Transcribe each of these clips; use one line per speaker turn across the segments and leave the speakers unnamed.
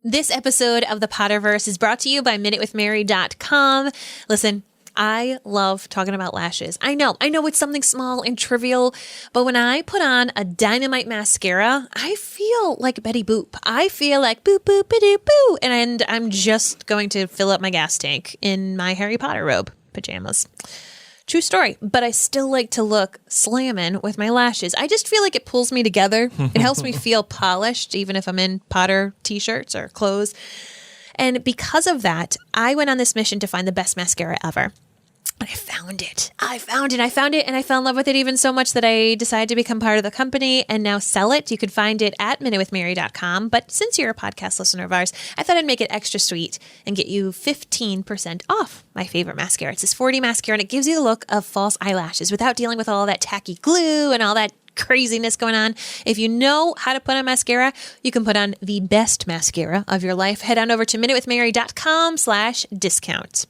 This episode of the Potterverse is brought to you by MinuteWithMary.com. Listen, I love talking about lashes. I know it's something small and trivial, but when I put on a dynamite mascara, I feel like Betty Boop. I feel like boop, boop, ba-doo, boo, and I'm just going to fill up my gas tank in my Harry Potter robe pajamas. True story, but I still like to look slamming with my lashes. I just feel like it pulls me together. It helps me feel polished, even if I'm in Potter t-shirts or clothes. And because of that, I went on this mission to find the best mascara ever. And I found it, and I fell in love with it even so much that I decided to become part of the company and now sell it. You could find it at MinuteWithMary.com. But since you're a podcast listener of ours, I thought I'd make it extra sweet and get you 15% off my favorite mascara. It's this 4D mascara, and it gives you the look of false eyelashes without dealing with all that tacky glue and all that craziness going on. If you know how to put on mascara, you can put on the best mascara of your life. Head on over to MinuteWithMary.com/discount.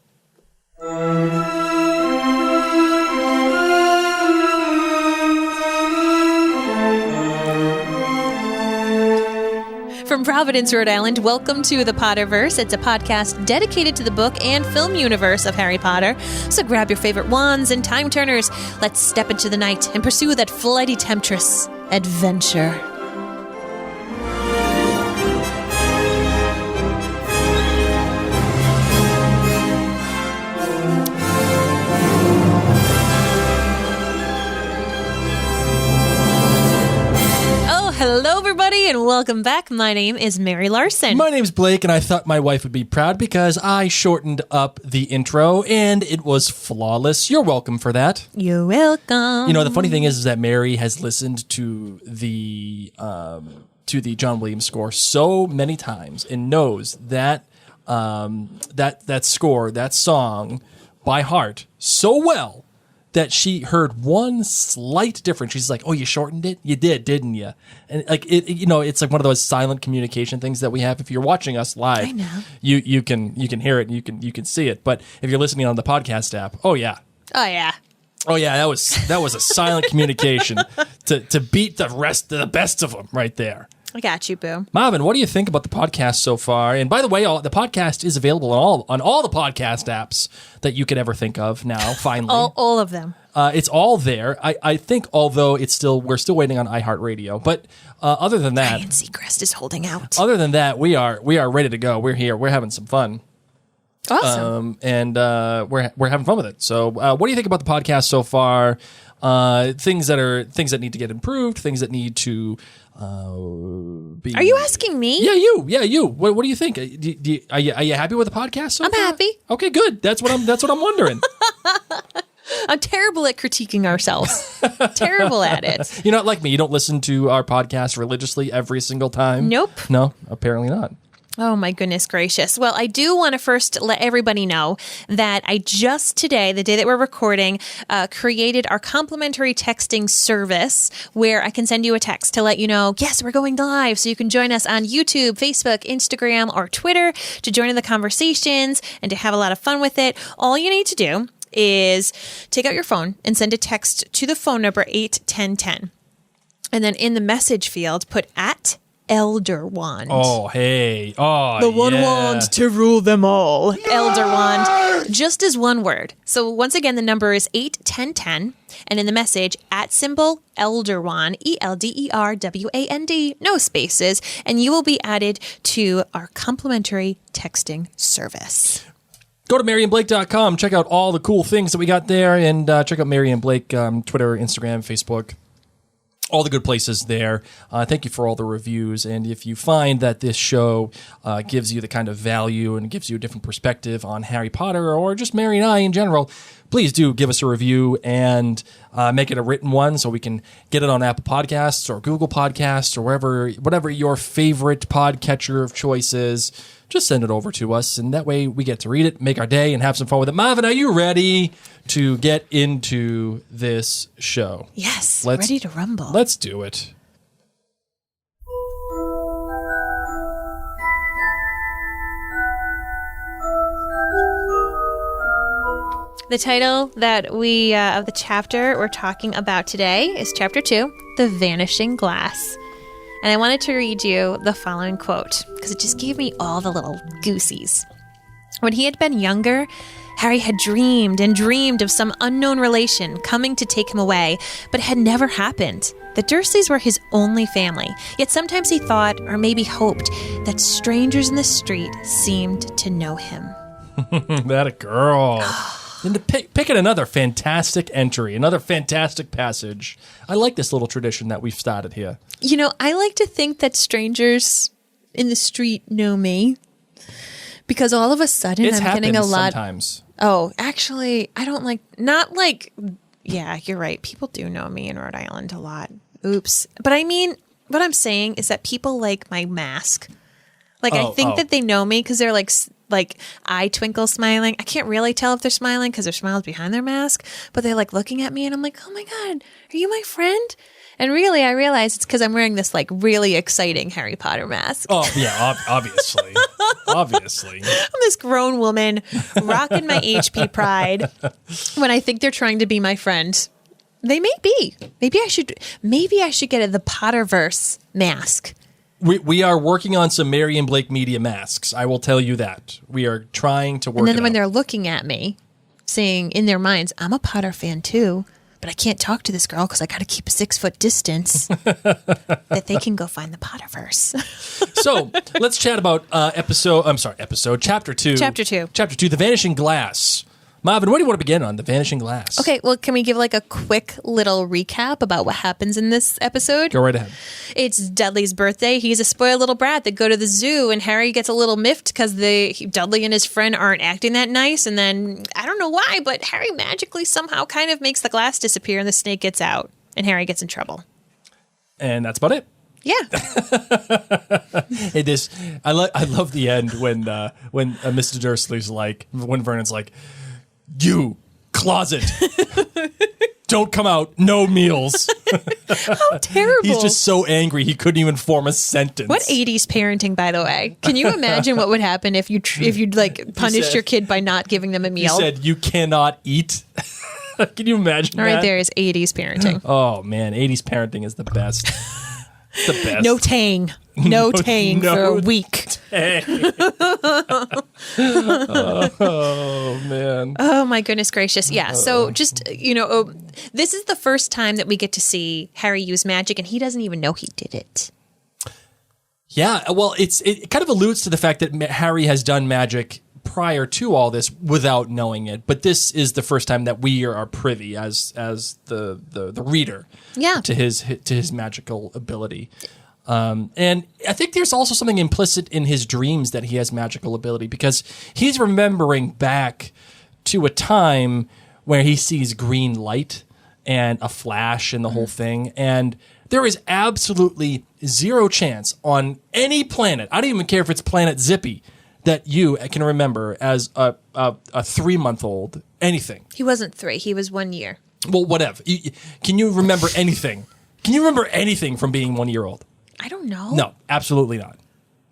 From Providence, Rhode Island, welcome to the Potterverse. It's a podcast dedicated to the book and film universe of Harry Potter. So grab your favorite wands and time turners. Let's step into the night and pursue that flighty temptress adventure. Hello, everybody, and welcome back. My name is Mary Larson.
My name's Blake, and I thought my wife would be proud because I shortened up the intro, and it was flawless. You're welcome for that.
You're welcome.
You know, the funny thing is that Mary has listened to the John Williams score so many times and knows that that score, that song, by heart so well that she heard one slight difference. She's like, "Oh, you shortened it? You did, didn't you?" And like it's like one of those silent communication things that we have. If you're watching us live,
I know.
you can hear it, and you can see it. But if you're listening on the podcast app, oh yeah, that was a silent communication to beat the best of them right there.
I got you, boo.
Marvin, what do you think about the podcast so far? And by the way, the podcast is available on all the podcast apps that you could ever think of now, finally.
all of them.
It's all there. I think, although we're still waiting on iHeartRadio. But other than that,
Ryan Seacrest is holding out.
Other than that, we are ready to go. We're here. We're having some fun.
Awesome.
And we're having fun with it. So what do you think about the podcast so far? Things that need to get improved, things that need to be.
Are you asking me?
Yeah, you. What do you think? Are you happy with the podcast so
I'm
far?
happy.
Okay, good. That's what I'm wondering.
I'm terrible at critiquing ourselves. Terrible at it.
You're not like me. You don't listen to our podcast religiously every single time.
Nope.
No, apparently not.
Oh, my goodness gracious. Well, I do want to first let everybody know that I just today, the day that we're recording, created our complimentary texting service where I can send you a text to let you know, yes, we're going live. So you can join us on YouTube, Facebook, Instagram, or Twitter to join in the conversations and to have a lot of fun with it. All you need to do is take out your phone and send a text to the phone number 81010. And then in the message field, put at Elder Wand.
Oh, hey. Oh,
the one wand to rule them all. Yes! Elder Wand. Just as one word. So once again, the number is 81010. And in the message, @ Elder Wand, ELDERWAND, no spaces. And you will be added to our complimentary texting service.
Go to MaryandBlake.com. Check out all the cool things that we got there. And check out Mary and Blake, Twitter, Instagram, Facebook. All the good places there. Thank you for all the reviews. And if you find that this show gives you the kind of value and gives you a different perspective on Harry Potter or just Mary and I in general, please do give us a review and make it a written one so we can get it on Apple Podcasts or Google Podcasts or whatever your favorite podcatcher of choice is. Just send it over to us, and that way we get to read it, make our day, and have some fun with it. Marvin, are you ready to get into this show?
Yes, ready to rumble.
Let's do it.
The title that of the chapter we're talking about today is Chapter 2, The Vanishing Glass. And I wanted to read you the following quote because it just gave me all the little goosies. When he had been younger, Harry had dreamed and dreamed of some unknown relation coming to take him away, but it had never happened. The Dursleys were his only family, yet sometimes he thought, or maybe hoped, that strangers in the street seemed to know him.
That a girl. And picking another fantastic entry, another fantastic passage. I like this little tradition that we've started here.
You know, I like to think that strangers in the street know me because all of a sudden I'm getting a lot.
Sometimes.
Oh, actually, I don't yeah, you're right. People do know me in Rhode Island a lot. Oops. But I mean, what I'm saying is that people like my mask. I think that they know me because they're like eye twinkle smiling. I can't really tell if they're smiling because their smile's behind their mask, but they're like looking at me and I'm like, oh my God, are you my friend? And really, I realize it's because I'm wearing this like really exciting Harry Potter mask.
Oh, yeah, obviously. Obviously.
I'm this grown woman rocking my HP pride when I think they're trying to be my friend. They may be. Maybe I should get the Potterverse mask.
We are working on some Mary and Blake media masks. I will tell you that. We are trying to work.
And then when they're looking at me, saying in their minds, I'm a Potter fan too, but I can't talk to this girl because I got to keep a 6-foot distance, that they can go find the Potterverse.
So let's chat about chapter 2.
Chapter 2.
Chapter 2, The Vanishing Glass. Marvin, what do you want to begin on? The Vanishing Glass.
Okay, well, can we give like a quick little recap about what happens in this episode?
Go right ahead.
It's Dudley's birthday. He's a spoiled little brat that go to the zoo, and Harry gets a little miffed because Dudley and his friend aren't acting that nice. And then, I don't know why, but Harry magically somehow kind of makes the glass disappear and the snake gets out, and Harry gets in trouble.
And that's about it.
Yeah.
It is. I love the end when Mr. Dursley's like, when Vernon's like, you closet, don't come out, no meals.
How terrible.
He's just so angry he couldn't even form a sentence.
What 80s parenting, by the way? Can you imagine what would happen if you punished your kid by not giving them a meal?
He said you cannot eat. Can you imagine
All
that?
right, there is 80s parenting.
Oh man, 80s parenting is the best. The best.
No tang. No tang for a week.
Oh, man.
Oh, my goodness gracious. Yeah. So just, this is the first time that we get to see Harry use magic, and he doesn't even know he did it.
Yeah. Well, it kind of alludes to the fact that Harry has done magic prior to all this without knowing it. But this is the first time that we are privy as the reader to his magical ability. And I think there's also something implicit in his dreams that he has magical ability because he's remembering back to a time where he sees green light and a flash and the whole thing. And there is absolutely zero chance on any planet, I don't even care if it's planet Zippy, that you can remember as a 3-month-old anything.
He wasn't 3. He was 1 year.
Well, whatever. Can you remember anything? Can you remember anything from being 1 year old?
I don't know.
No, absolutely not.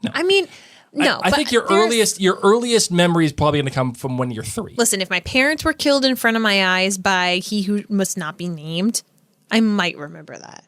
No.
I mean, no.
I think your earliest memory is probably going to come from when you're 3.
Listen, if my parents were killed in front of my eyes by he who must not be named, I might remember that.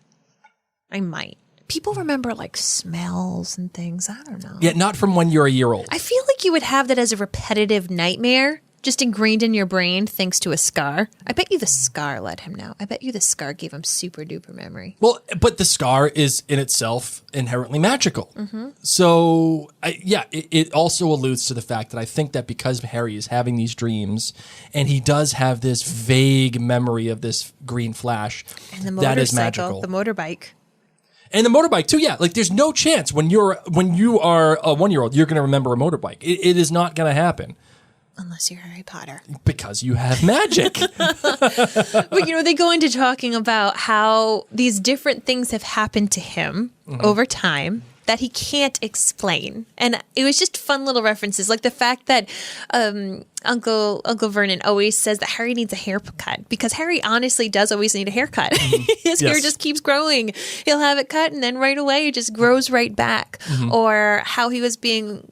I might. People remember like smells and things. I don't know.
Yeah, not from when you're a year old.
I feel like you would have that as a repetitive nightmare, just ingrained in your brain thanks to a scar. I bet you the scar let him know. I bet you the scar gave him super duper memory.
Well, but the scar is in itself inherently magical.
Mm-hmm.
So, it also alludes to the fact that I think that because Harry is having these dreams and he does have this vague memory of this green flash,
and the
that is magical.
The motorbike.
And the motorbike too, yeah. Like, there's no chance when you are a 1-year-old, you're going to remember a motorbike. It is not going to happen.
Unless you're Harry Potter.
Because you have magic.
But, they go into talking about how these different things have happened to him over time that he can't explain. And it was just fun little references, like the fact that Uncle Vernon always says that Harry needs a haircut because Harry honestly does always need a haircut. His hair just keeps growing. He'll have it cut and then right away it just grows right back. Or how he was being,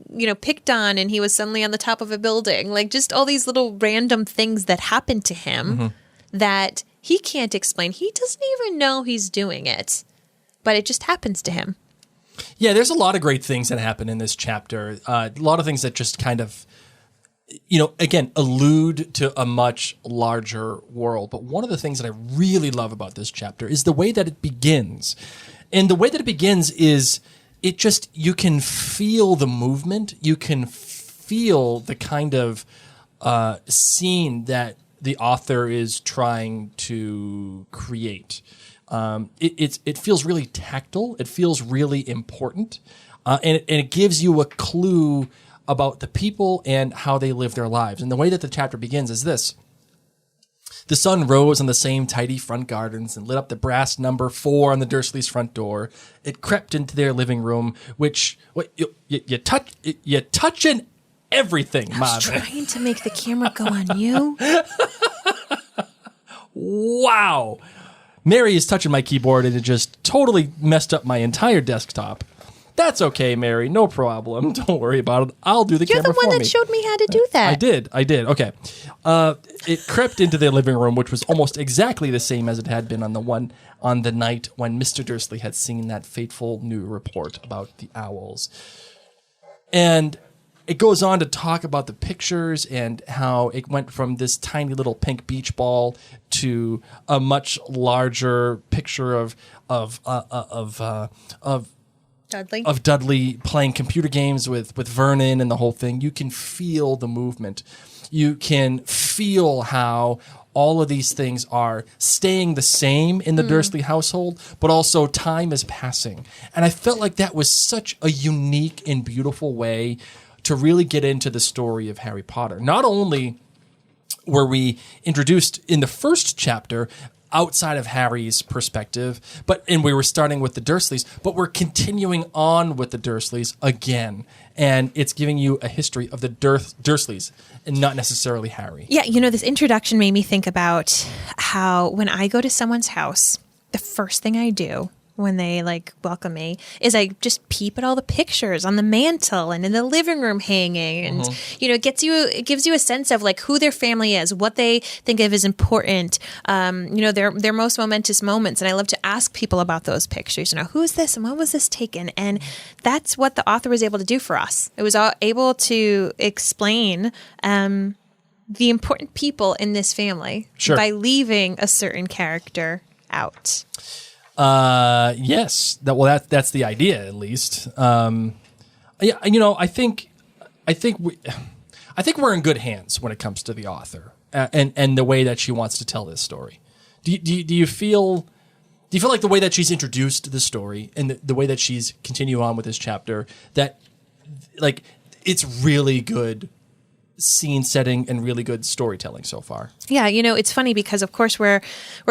picked on and he was suddenly on the top of a building. Like just all these little random things that happened to him that he can't explain. He doesn't even know he's doing it, but it just happens to him.
Yeah, there's a lot of great things that happen in this chapter. A lot of things that just kind of, again, allude to a much larger world. But one of the things that I really love about this chapter is the way that it begins. And the way that it begins is you can feel the movement. You can feel the kind of scene that the author is trying to create. It feels really tactile. It feels really important. And it gives you a clue about the people and how they live their lives. And the way that the chapter begins is this. The sun rose on the same tidy front gardens and lit up the brass number 4 on the Dursleys' front door. It crept into their living room, which you touching everything, Mom.
I was trying to make the camera go on you.
Wow. Mary is touching my keyboard and it just totally messed up my entire desktop. That's okay, Mary. No problem. Don't worry about it. I'll do the camera for me.
You're the one that showed me how to do that.
I did. Okay. It crept into their living room, which was almost exactly the same as it had been on the night when Mr. Dursley had seen that fateful new report about the owls. And it goes on to talk about the pictures and how it went from this tiny little pink beach ball to a much larger picture of
Dudley.
Of Dudley playing computer games with Vernon and the whole thing. You can feel the movement. You can feel how all of these things are staying the same in the Dursley household, but also time is passing. And I felt like that was such a unique and beautiful way to really get into the story of Harry Potter. Not only were we introduced in the first chapter outside of Harry's perspective, and we were starting with the Dursleys, but we're continuing on with the Dursleys again. And it's giving you a history of the Dursleys and not necessarily Harry.
Yeah, this introduction made me think about how when I go to someone's house, the first thing I do when they welcome me is I just peep at all the pictures on the mantle and in the living room hanging, and it gives you a sense of who their family is, what they think of as important, their most momentous moments. And I love to ask people about those pictures. Who is this and when was this taken? And that's what the author was able to do for us. It was able to explain the important people in this family by leaving a certain character out.
Yes. That's the idea, at least. I think we're in good hands when it comes to the author and the way that she wants to tell this story. Do you feel like the way that she's introduced the story and the way that she's continue on with this chapter, that it's really good scene setting and really good storytelling so far?
Yeah, it's funny because of course we're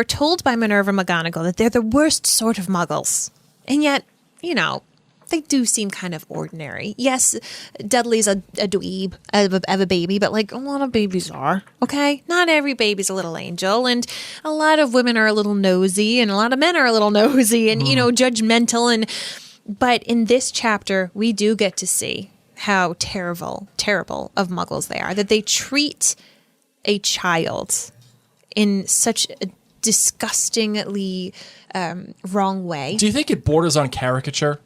told by Minerva McGonagall that they're the worst sort of muggles. And yet, they do seem kind of ordinary. Yes, Dudley's a dweeb of a baby, but a lot of babies are, okay? Not every baby's a little angel, and a lot of women are a little nosy, and a lot of men are a little nosy and, judgmental. But in this chapter, we do get to see how terrible of muggles they are, that they treat a child in such a disgustingly wrong way.
Do you think it borders on caricature,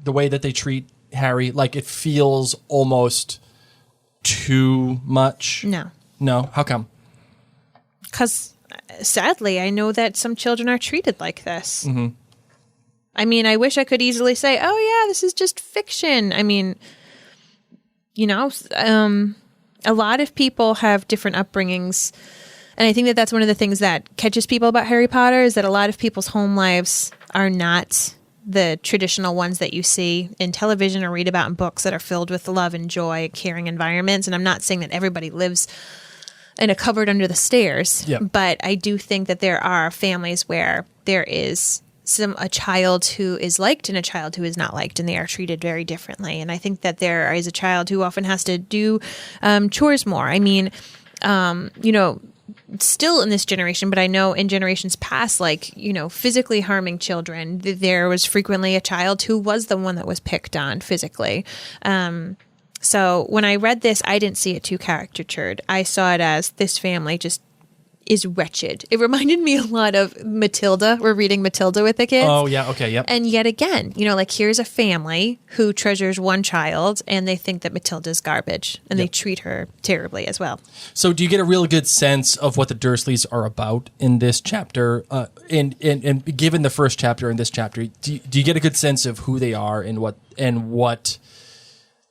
the way that they treat Harry? It feels almost too much? No? How come?
Because sadly, I know that some children are treated like this. Mm-hmm. I mean, I wish I could easily say, oh yeah, this is just fiction. I mean, a lot of people have different upbringings. And I think that that's one of the things that catches people about Harry Potter is that a lot of people's home lives are not the traditional ones that you see in television or read about in books that are filled with love and joy, caring environments. And I'm not saying that everybody lives in a cupboard under the stairs, but I do think that there are families where there is a child who is liked and a child who is not liked, and they are treated very differently. And I think that there is a child who often has to do chores more. I mean, still in this generation, but I know in generations past, physically harming children, there was frequently a child who was the one that was picked on physically. So when I read this, I didn't see it too caricatured. I saw it as this family just is wretched. It reminded me a lot of Matilda. We're reading Matilda with the kids.
Oh, yeah. Okay. Yep.
And yet again, like here's a family who treasures one child and they think that Matilda's garbage and they treat her terribly as well.
So do you get a real good sense of what the Dursleys are about in this chapter? And given the first chapter and this chapter, do you get a good sense of who they are and what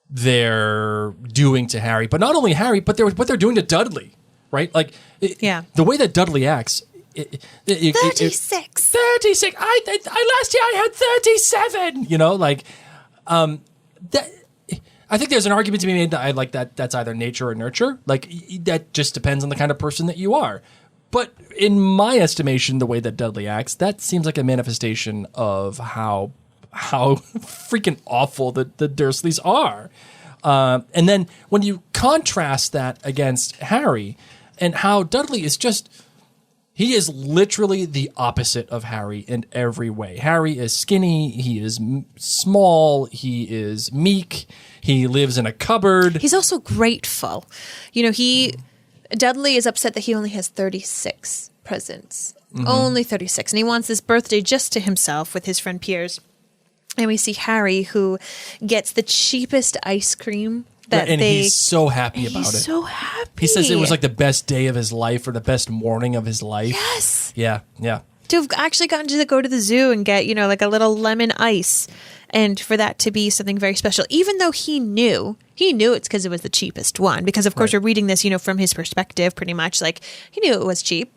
they're doing to Harry? But not only Harry, but what they're doing to Dudley. Right? Like, the way that Dudley acts.
36.
36. Last year I had 37. I think there's an argument to be made that I like that's either nature or nurture. Like, that just depends on the kind of person that you are. But in my estimation, the way that Dudley acts, that seems like a manifestation of how freaking awful the Dursleys are. And then when you contrast that against Harry, and how Dudley is he is literally the opposite of Harry in every way. Harry is skinny, he is small, he is meek, he lives in a cupboard.
He's also grateful. Dudley is upset that he only has 36 presents. Mm-hmm. Only 36. And he wants this birthday just to himself with his friend Piers. And we see Harry, who gets the cheapest ice cream.
He's so happy about it.
He's so happy.
He says it was like the best day of his life or the best morning of his life.
Yes.
Yeah.
To have actually gotten to go to the zoo and get, like a little lemon ice, and for that to be something very special, even though he knew it's because it was the cheapest one. Because, of course, we're reading this, from his perspective, pretty much. Like, he knew it was cheap.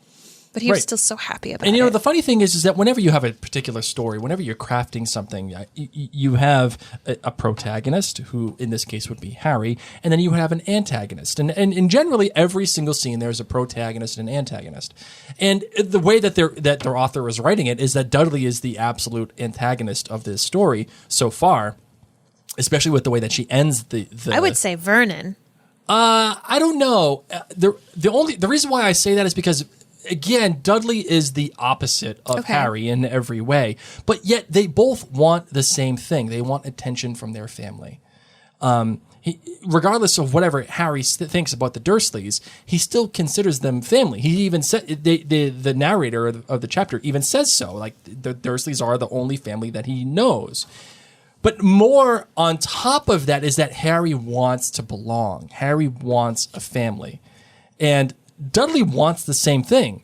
But he was still so happy about it.
And, the funny thing is that whenever you have a particular story, whenever you're crafting something, you have a protagonist, who in this case would be Harry, and then you have an antagonist. And generally, every single scene, there's a protagonist and an antagonist. And the way that their author is writing it is that Dudley is the absolute antagonist of this story so far, especially with the way that she ends the
I would say Vernon.
I don't know. The reason why I say that is because, again, Dudley is the opposite of Harry in every way, but yet they both want the same thing. They want attention from their family. Regardless of whatever Harry thinks about the Dursleys, he still considers them family. He even said, the narrator of the chapter even says so. Like, the Dursleys are the only family that he knows. But more on top of that is that Harry wants to belong. Harry wants a family. And Dudley wants the same thing.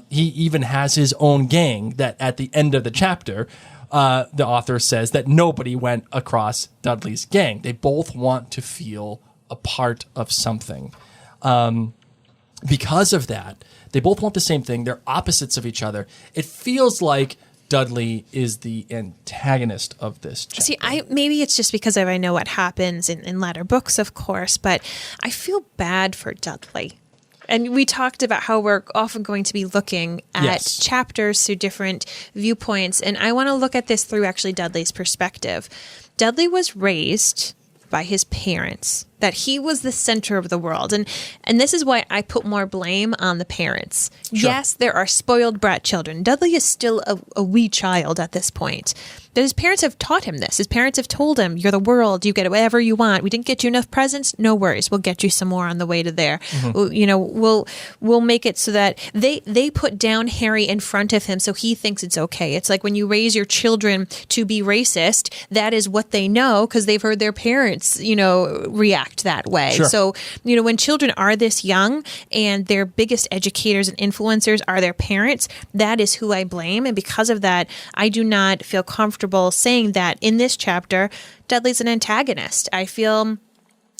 He even has his own gang that at the end of the chapter, the author says that nobody went across Dudley's gang. They both want to feel a part of something. Because of that, they both want the same thing. They're opposites of each other. It feels like Dudley is the antagonist of this chapter.
See, maybe it's just because I know what happens in latter books, of course, but I feel bad for Dudley. And we talked about how we're often going to be looking at chapters through different viewpoints. And I want to look at this through actually Dudley's perspective. Dudley was raised by his parents, that he was the center of the world. And this is why I put more blame on the parents. Sure. Yes, there are spoiled brat children. Dudley is still a wee child at this point. That his parents have taught him this. His parents have told him, you're the world, you get whatever you want. We didn't get you enough presents, no worries. We'll get you some more on the way to there. Mm-hmm. We'll make it so that they put down Harry in front of him so he thinks it's okay. It's like when you raise your children to be racist, that is what they know because they've heard their parents, react that way.
Sure.
So, when children are this young and their biggest educators and influencers are their parents, that is who I blame. And because of that, I do not feel comfortable saying that in this chapter, Dudley's an antagonist. I feel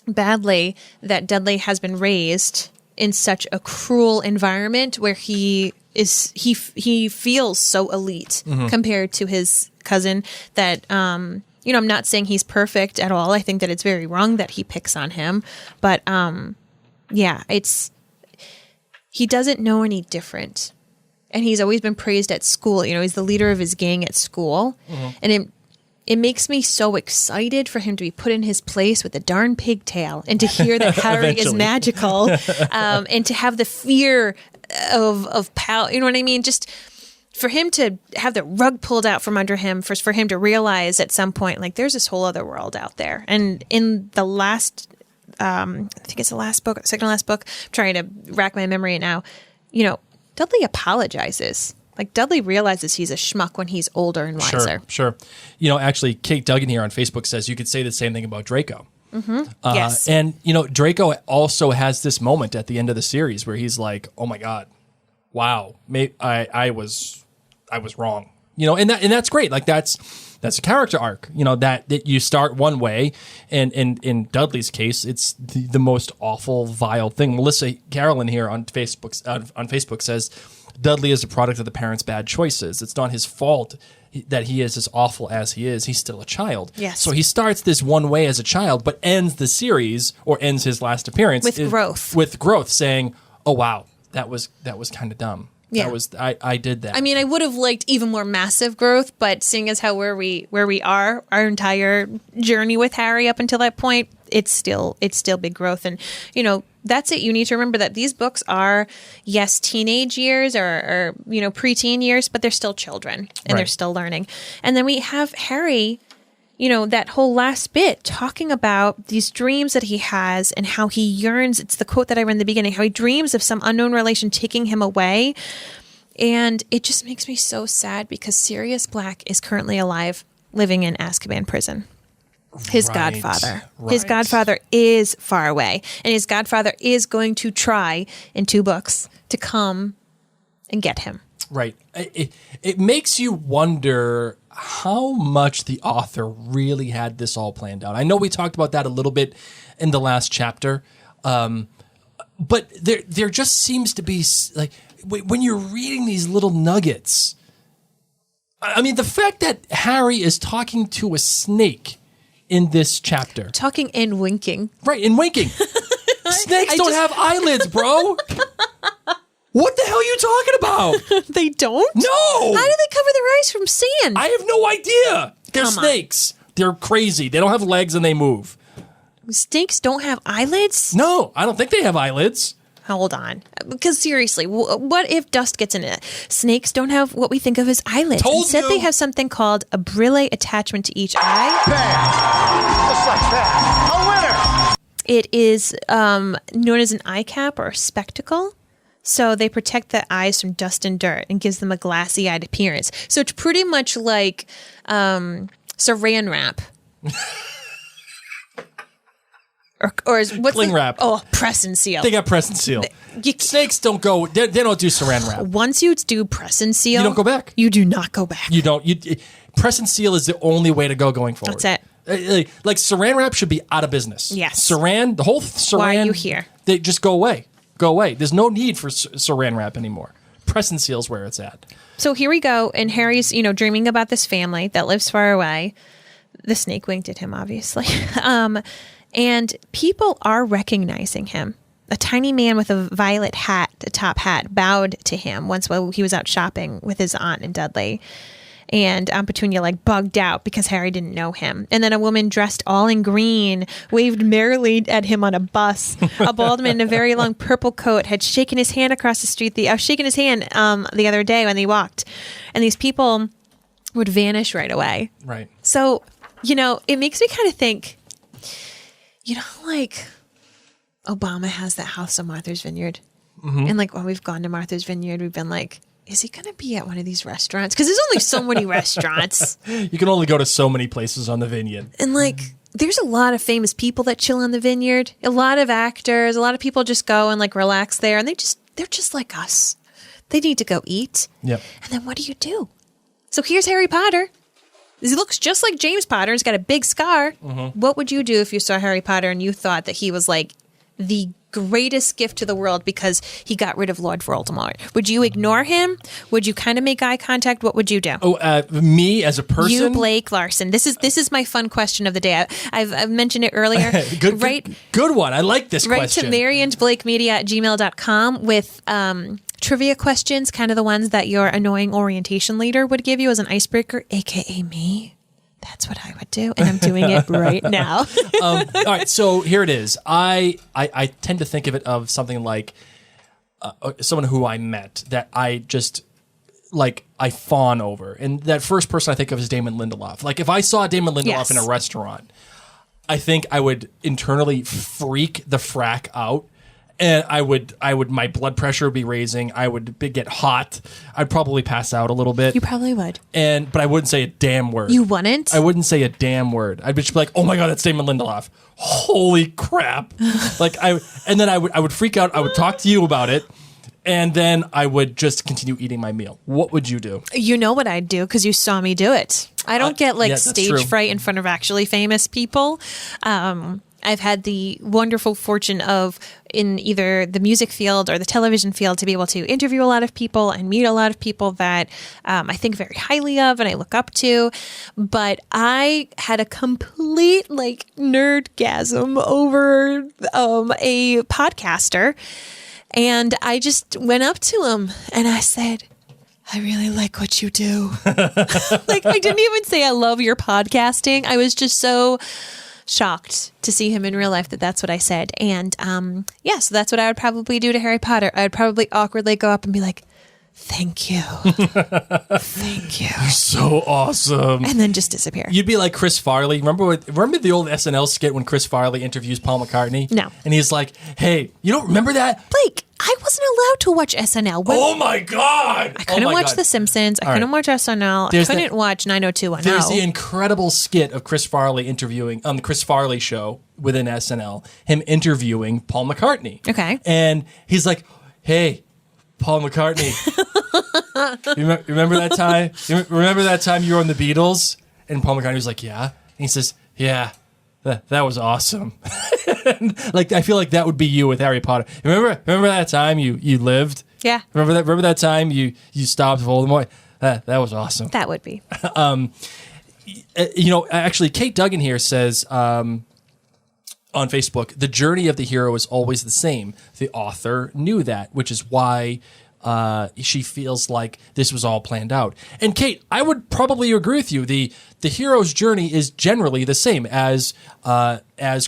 badly that Dudley has been raised in such a cruel environment where he feels so elite compared to his cousin that, I'm not saying he's perfect at all. I think that it's very wrong that he picks on him. But, he doesn't know any different. And he's always been praised at school. He's the leader of his gang at school. Mm-hmm. And it makes me so excited for him to be put in his place with a darn pigtail and to hear that Harry is magical and to have the fear of power. You know what I mean? Just for him to have the rug pulled out from under him, for him to realize at some point, like, there's this whole other world out there. And in the last, I think it's the last book, second to last book, I'm trying to rack my memory now, Dudley apologizes. Like, Dudley realizes he's a schmuck when he's older and wiser.
Sure. Actually, Kate Duggan here on Facebook says you could say the same thing about Draco.
Mm-hmm. Yes.
And, Draco also has this moment at the end of the series where he's like, oh my God, wow, I was wrong. And that's great. Like, that's a character arc, that you start one way. And in Dudley's case, it's the most awful, vile thing. Melissa Carolyn here on Facebook says, Dudley is a product of the parents' bad choices. It's not his fault that he is as awful as he is. He's still a child.
Yes.
So he starts this one way as a child, but ends the series or ends his last appearance
with growth,
saying, "Oh wow, that was kind of dumb.
Yeah.
I did that."
I mean, I would have liked even more massive growth, but seeing as how where we are, our entire journey with Harry up until that point, it's still big growth. And that's it. You need to remember that these books are, yes, teenage years or preteen years, but they're still children and they're still learning. And then we have Harry, that whole last bit talking about these dreams that he has and how he yearns. It's the quote that I read in the beginning, how he dreams of some unknown relation taking him away. And it just makes me so sad because Sirius Black is currently alive, living in Azkaban prison. His godfather.
Right.
His godfather is far away. And his godfather is going to try in 2 books to come and get him.
Right. It makes you wonder how much the author really had this all planned out. I know we talked about that a little bit in the last chapter, but there just seems to be, like, when you're reading these little nuggets, I mean, the fact that Harry is talking to a snake in this chapter.
Talking and winking.
Right, and winking. Snakes don't have eyelids, bro. What the hell are you talking about?
They don't?
No.
How do they cover their eyes from sand?
I have no idea. They're snakes. They're crazy. They don't have legs and they move.
Snakes don't have eyelids?
No, I don't think they have eyelids.
Hold on. Because seriously, what if dust gets in it? Snakes don't have what we think of as eyelids. Instead, they have something called a brille attachment to each eye.
Bam! Just like that. A winner!
It is known as an eye cap or a spectacle. So they protect the eyes from dust and dirt and gives them a glassy-eyed appearance. So it's pretty much like saran wrap. Or what's
Cling wrap.
Oh, press and seal.
They got press and seal. Snakes don't go. They don't do saran wrap.
Once you do press and seal,
you don't go back.
You do not go back.
You don't. Press and seal is the only way to go going forward.
That's it.
Like saran wrap should be out of business.
Yes.
The whole saran.
Why are you here?
They just go away. Go away. There's no need for saran wrap anymore. Press and seal's where it's at.
So here we go, and Harry's dreaming about this family that lives far away. The snake winked at him, obviously. And people are recognizing him. A tiny man with a violet hat, a top hat, bowed to him once while he was out shopping with his aunt and Dudley. And Aunt Petunia bugged out because Harry didn't know him. And then a woman dressed all in green waved merrily at him on a bus. A bald man in a very long purple coat had shaken his hand across the street. Shaken his hand the other day when they walked. And these people would vanish right away.
Right.
So, it makes me kind of think, Obama has that house on Martha's Vineyard. Mm-hmm. And when we've gone to Martha's Vineyard, we've been like, is he going to be at one of these restaurants? Because there's only so many restaurants.
You can only go to so many places on the vineyard.
And there's a lot of famous people that chill on the vineyard. A lot of actors, a lot of people just go and relax there. And they're just like us. They need to go eat.
Yep.
And then what do? So here's Harry Potter. He looks just like James Potter. He's got a big scar. Mm-hmm. What would you do if you saw Harry Potter and you thought that he was the greatest gift to the world because he got rid of Lord Voldemort? Would you ignore him? Would you kind of make eye contact? What would you do?
Me as a person?
You, Blake Larson. This is my fun question of the day. I've mentioned it earlier.
Good one. I like this question.
Write to mariandblakemedia@gmail.com with trivia questions, kind of the ones that your annoying orientation leader would give you as an icebreaker, a.k.a. me. That's what I would do, and I'm doing it right now.
All right, so here it is. I tend to think of it of something like someone who I met that I just I fawn over, and that first person I think of is Damon Lindelof. If I saw Damon Lindelof in a restaurant, I think I would internally freak the frack out And my blood pressure would be raising. I would get hot. I'd probably pass out a little bit.
You probably would.
But I wouldn't say a damn word.
You wouldn't?
I wouldn't say a damn word. I'd just be like, oh my God, that's Damon Lindelof. Holy crap. And then I would freak out. I would talk to you about it. And then I would just continue eating my meal. What would you do?
You know what I'd do because you saw me do it. I don't get stage
true.
fright in front of actually famous people. I've had the wonderful fortune of, in either the music field or the television field, to be able to interview a lot of people and meet a lot of people that I think very highly of and I look up to. But I had a complete nerdgasm over a podcaster. And I just went up to him and I said, I really like what you do. I didn't even say I love your podcasting. I was just so shocked to see him in real life that's what I said. And so that's what I would probably do to Harry Potter. I'd probably awkwardly go up and be like, thank you. Thank you.
You're so awesome.
And then just disappear.
You'd be like Chris Farley. Remember the old SNL skit when Chris Farley interviews Paul McCartney?
No.
And he's like, hey, you don't remember that?
Blake, I wasn't allowed to watch SNL.
Oh my God.
I couldn't watch The Simpsons. I couldn't watch SNL. I couldn't watch 90210.
There's the incredible skit of Chris Farley interviewing on the Chris Farley show within SNL, him interviewing Paul McCartney.
Okay.
And he's like, hey, Paul McCartney, remember that time? Remember that time you were on the Beatles? And Paul McCartney was like, yeah. And he says, yeah, that was awesome. And, I feel like that would be you with Harry Potter. Remember that time you lived?
Yeah.
Remember that time you stopped Voldemort? That was awesome.
That would be.
Actually, Kate Duggan here says on Facebook, the journey of the hero is always the same. The author knew that, which is why she feels like this was all planned out. And Kate, I would probably agree with you. The hero's journey is generally the same as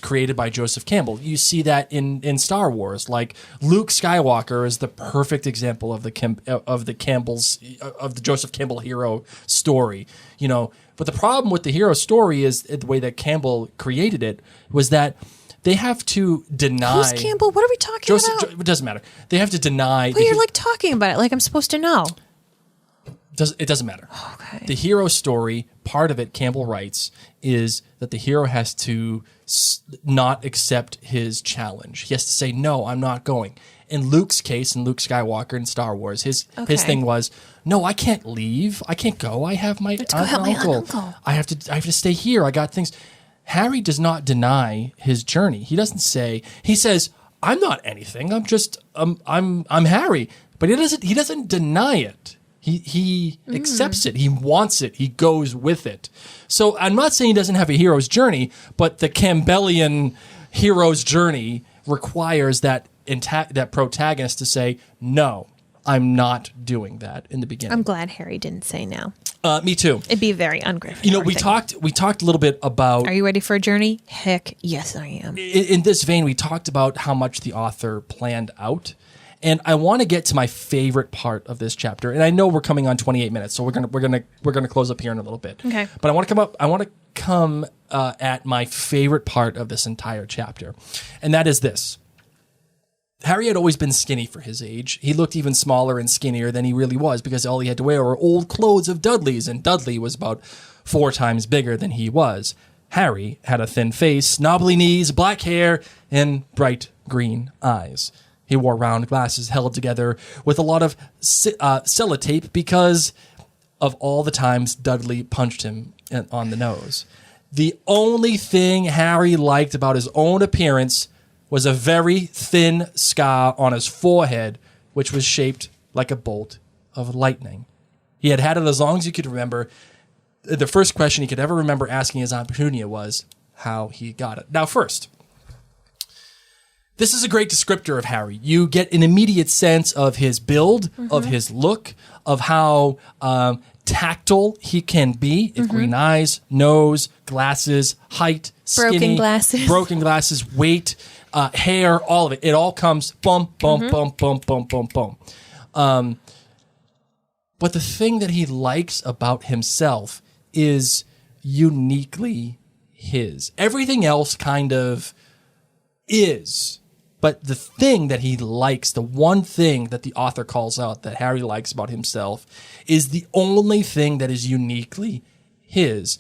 created by Joseph Campbell. You see that in Star Wars. Like Luke Skywalker is the perfect example of the Joseph Campbell hero story. But the problem with the hero story is the way that Campbell created it was that they have to deny.
Who's Campbell? What are we talking about?
It doesn't matter. They have to deny.
Well, you're talking about it like I'm supposed to know.
It doesn't matter.
Okay.
The hero story, part of it, Campbell writes, is that the hero has to not accept his challenge. He has to say, no, I'm not going. In Luke's case, in Luke Skywalker in Star Wars, his thing was, no, I can't leave. I can't go. I have my aunt and uncle. I have to stay here. I got things. Harry does not deny his journey. He doesn't say, he says, I'm not anything. I'm just, I'm Harry. But he doesn't deny it. He accepts it. He wants it. He goes with it. So I'm not saying he doesn't have a hero's journey, but the Campbellian hero's journey requires that protagonist to say, no, I'm not doing that in the beginning.
I'm glad Harry didn't say no.
Me too.
It'd be very ungrateful.
We talked a little bit about.
Are you ready for a journey? Heck, yes, I am.
In this vein, we talked about how much the author planned out, and I want to get to my favorite part of this chapter. And I know we're coming on 28 minutes, so we're gonna close up here in a little bit.
Okay.
But I want to come at my favorite part of this entire chapter, and that is this. Harry had always been skinny for his age. He looked even smaller and skinnier than he really was because all he had to wear were old clothes of Dudley's, and Dudley was about 4 times bigger than he was. Harry had a thin face, knobbly knees, black hair, and bright green eyes. He wore round glasses held together with a lot of sellotape because of all the times Dudley punched him on the nose. The only thing Harry liked about his own appearance was a very thin scar on his forehead, which was shaped like a bolt of lightning. He had it as long as he could remember. The first question he could ever remember asking his Aunt Petunia was how he got it. Now, first, this is a great descriptor of Harry. You get an immediate sense of his build, of his look, of how tactile he can be. Green eyes, nose, glasses, height, skinny, broken glasses, weight, hair, all of it. It all comes boom, boom, boom, boom, boom, boom, boom. But the thing that he likes about himself is uniquely his. Everything else kind of is. But the thing that he likes, the one thing that the author calls out that Harry likes about himself, is the only thing that is uniquely his.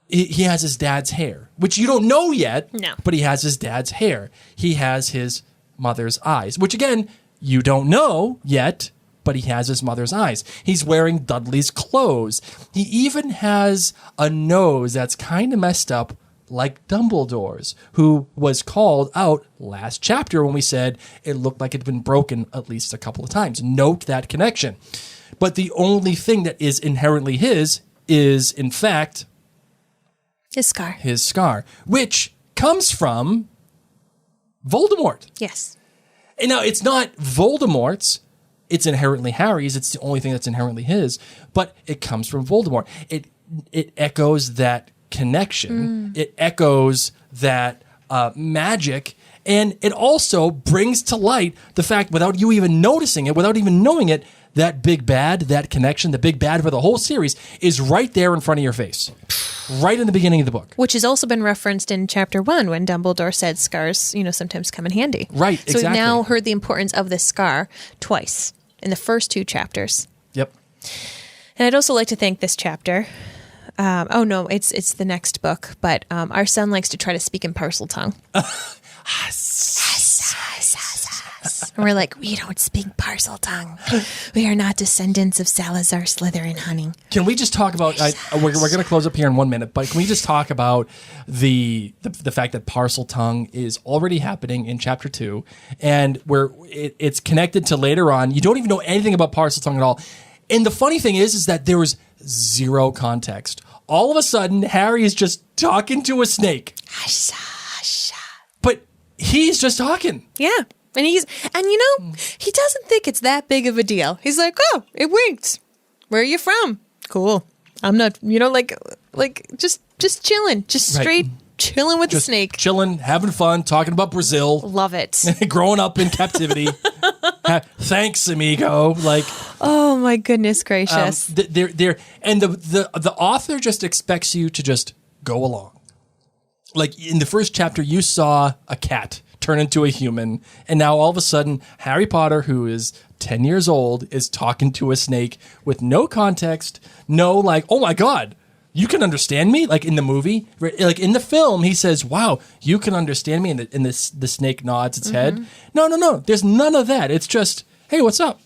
He has his dad's hair, which you don't know yet, but he has his dad's hair. He has his mother's eyes, which again, you don't know yet, but he has his mother's eyes. He's wearing Dudley's clothes. He even has a nose that's kind of messed up like Dumbledore's, who was called out last chapter when we said it looked like it had been broken at least a couple of times. Note that connection. But the only thing that is inherently his is, in fact,
his scar.
His scar, which comes from Voldemort.
Yes.
And now, it's not Voldemort's. It's inherently Harry's. It's the only thing that's inherently his. But it comes from Voldemort. It echoes that connection. It echoes that magic. And it also brings to light the fact, without you even noticing it, without even knowing it, that big bad, that connection, the big bad for the whole series is right there in front of your face. Right in the beginning of the book.
Which has also been referenced in chapter 1 when Dumbledore said scars, sometimes come in handy.
Right,
so we've now heard the importance of this scar twice in the first 2 chapters.
Yep.
And I'd also like to thank this chapter. It's the next book, but our son likes to try to speak in parcel tongue. And we're like, we don't speak parcel tongue. We are not descendants of Salazar, Slytherin, honey.
Can we just talk about, we're going to close up here in 1 minute, but can we just talk about the fact that parcel tongue is already happening in chapter 2, and where it's connected to later on. You don't even know anything about parcel tongue at all. And the funny thing is that there was zero context. All of a sudden, Harry is just talking to a snake. But he's just talking.
Yeah. And he doesn't think it's that big of a deal. He's like, oh, it winked. Where are you from? Cool. I'm not, just chilling. Just straight chilling with the snake.
Chilling, having fun, talking about Brazil.
Love it.
Growing up in captivity. Thanks, amigo.
Oh my goodness gracious.
The author just expects you to just go along. Like in the first chapter, you saw a cat turn into a human, and now all of a sudden, Harry Potter, who is 10 years old, is talking to a snake with no context, oh my God, you can understand me? Like in the movie, like in the film, he says, wow, you can understand me, and the snake nods its head. No, there's none of that. It's just, hey, what's up?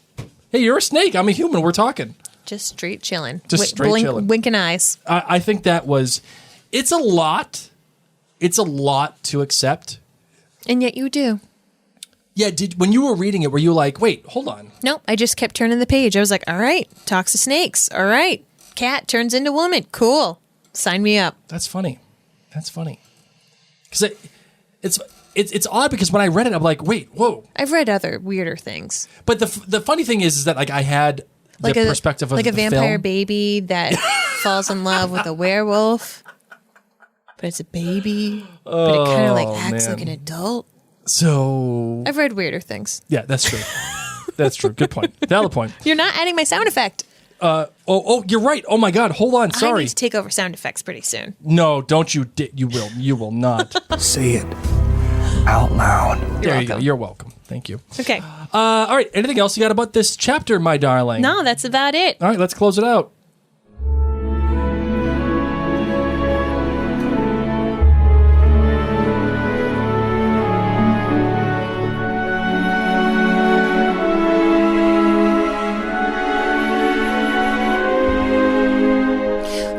Hey, you're a snake, I'm a human, we're talking.
Just straight chilling.
Chilling.
Winking eyes.
I think that was, it's a lot to accept.
And yet you do.
Yeah, when you were reading it, were you like, wait, hold on?
Nope, I just kept turning the page. I was like, all right, talks to snakes. All right, cat turns into woman. Cool. Sign me up.
That's funny. Because it's odd, because when I read it, I'm like, wait, whoa.
I've read other weirder things.
But the funny thing is that I had the perspective of
like a vampire
film.
baby that falls in love with a werewolf. But it's a baby. But it kind of acts like an adult.
So
I've read weirder things.
Yeah, that's true. That's true. Good point. Valid point.
You're not adding my sound effect.
You're right. Oh my God. Hold on. Sorry.
I need to take over sound effects pretty soon.
No, don't you? You will. You will not.
Say it out loud.
There you go. You're welcome. Thank you.
Okay.
All right. Anything else you got about this chapter, my darling?
No, that's about it.
All right. Let's close it out.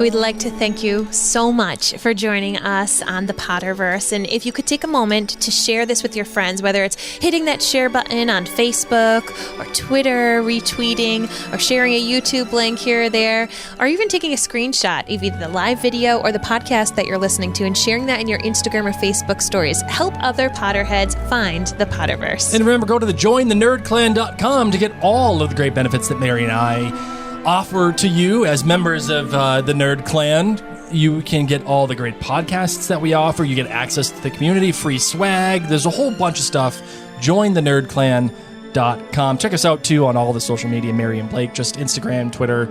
We'd like to thank you so much for joining us on the Potterverse. And if you could take a moment to share this with your friends, whether it's hitting that share button on Facebook or Twitter, retweeting, or sharing a YouTube link here or there, or even taking a screenshot of either the live video or the podcast that you're listening to and sharing that in your Instagram or Facebook stories. Help other Potterheads find the Potterverse.
And remember, go to the jointhenerdclan.com to get all of the great benefits that Mary and I offer to you as members of the Nerd Clan. You can get all the great podcasts that we offer. You get access to the community, free swag. There's a whole bunch of stuff. JoinTheNerdClan.com. Check us out, too, on all the social media. Mary and Blake, just Instagram, Twitter,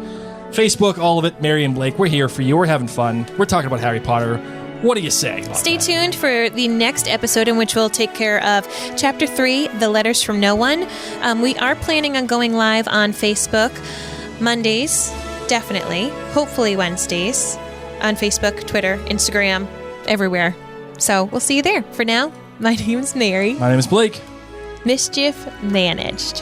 Facebook, all of it. Mary and Blake, we're here for you. We're having fun. We're talking about Harry Potter What do you say?
Stay tuned for the next episode in which we'll take care of Chapter 3, The Letters from No One. We are planning on going live on Facebook Mondays, definitely. Hopefully Wednesdays on Facebook, Twitter, Instagram, everywhere. So we'll see you there. For now, my name is Mary.
My name is Blake.
Mischief managed.